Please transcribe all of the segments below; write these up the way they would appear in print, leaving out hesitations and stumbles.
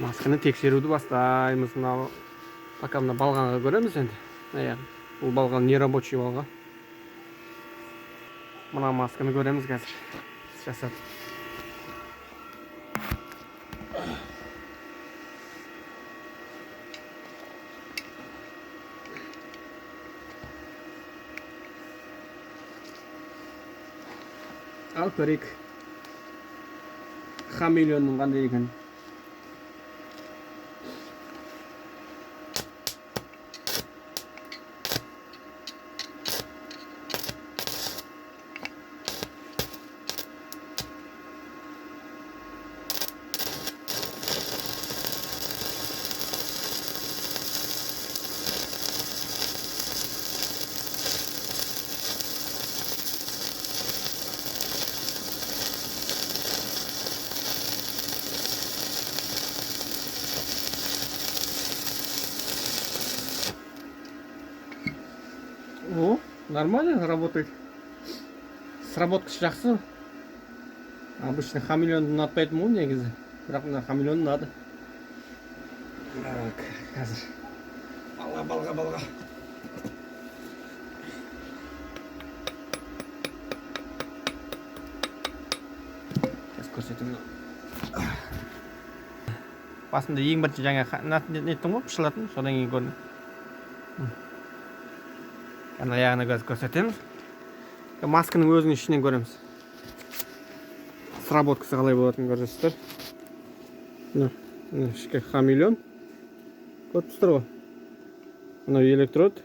Масканы тексеруді бастаймыз. Мына пока мына балғанға көреміз енді. Бұл балған не рабочий балға. Мына масканы көреміз қазір. Жасап. Ал көрейік. Хамелеонның қандай екен. О, нормально работает. Сработкасы жақсы. Обычно хамелеонды ұнатпайтын ғой негізі. Бірақ мына хамелеон ұнады. Қазір. Балға. Қазір көрсетемін. Басында ең бірінші жаңа неттім ғой, пышылатын. Содан кейін көрдім. Аяғына қазір көрсетеміз. Масканың өзінің ішінен көреміз. Сработкасы қалай болатынын көрсетіңіздер. Мына ішкі хамелеон. Көріп тұрсыздар ғой. Мына электрод.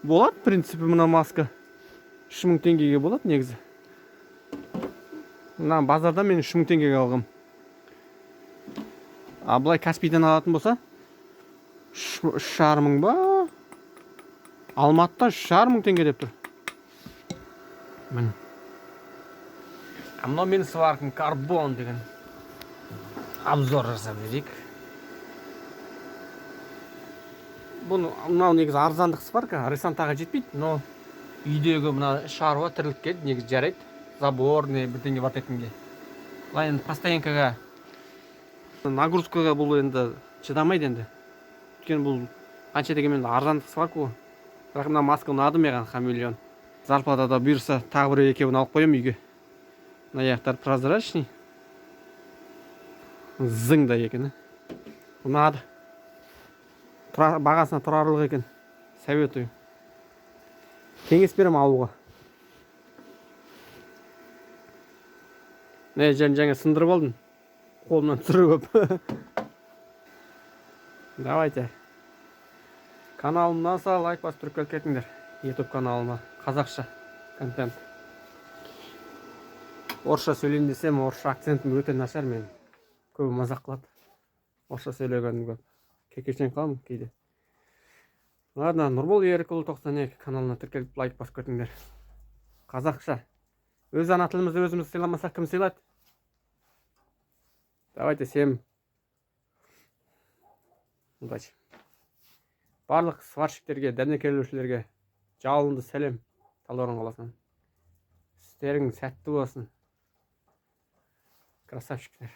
Болады, в принципе, мына маска 3000 теңгеге болады негізі. Мына базарда мен 3000 теңгеге алғам. А былай Каспийден алатын болса 3,5 ба? Алматыда 3,5 теңге деп тұр. Міне. Мынау мен сваркин карбон деген обзор жасап жіберейік. Мынау негізі арзандық сварка, ресантаға жетпейді, но үйдегі мына шаруа тірлікке негізі жарайды. Заборный, бірдеңе бар етінге. Бұлай енді постоянкаға, нагрузкаға бұл енді шыдамайды енді. Өйткені бұл қанша дегенмен арзандық сварка ғой. Бірақ мына маска ұнады маған, хамелеон. Зарплатада бұйырса тағы бір екеуін алып қоямын үйге. Мына аяқтар прозрачный. Зыңда екен. Ұнады. Бағасына тұрарлық екен. Советую. Кеңес берем алуға. Жаңа сындырып алдым. Қолымнан түсіріп. Давайте. Каналымнан лайк басып тұрып кетіңдер. YouTube каналыма. Қазақша контент. Орысша сөйлейін десем, орысша акцентім өте нашар мен. Көбі мазақ қылады. Орысша сөйлегенім көп. Кекешен қалам кейде. Ладно, Нұрбол Ерікұлы 92 каналына тіркеліп лайк басып кетіңдер. Қазақша. Өз ана тілімізді өзіміз сыйламасақ кім сыйлайды? Давайте всем удачи. Барлық сварщиктерге, дәнекерлеушілерге жалынды сәлем. Талдықорған қаласынан. Істерің сәтті болсын. Красавчиктер.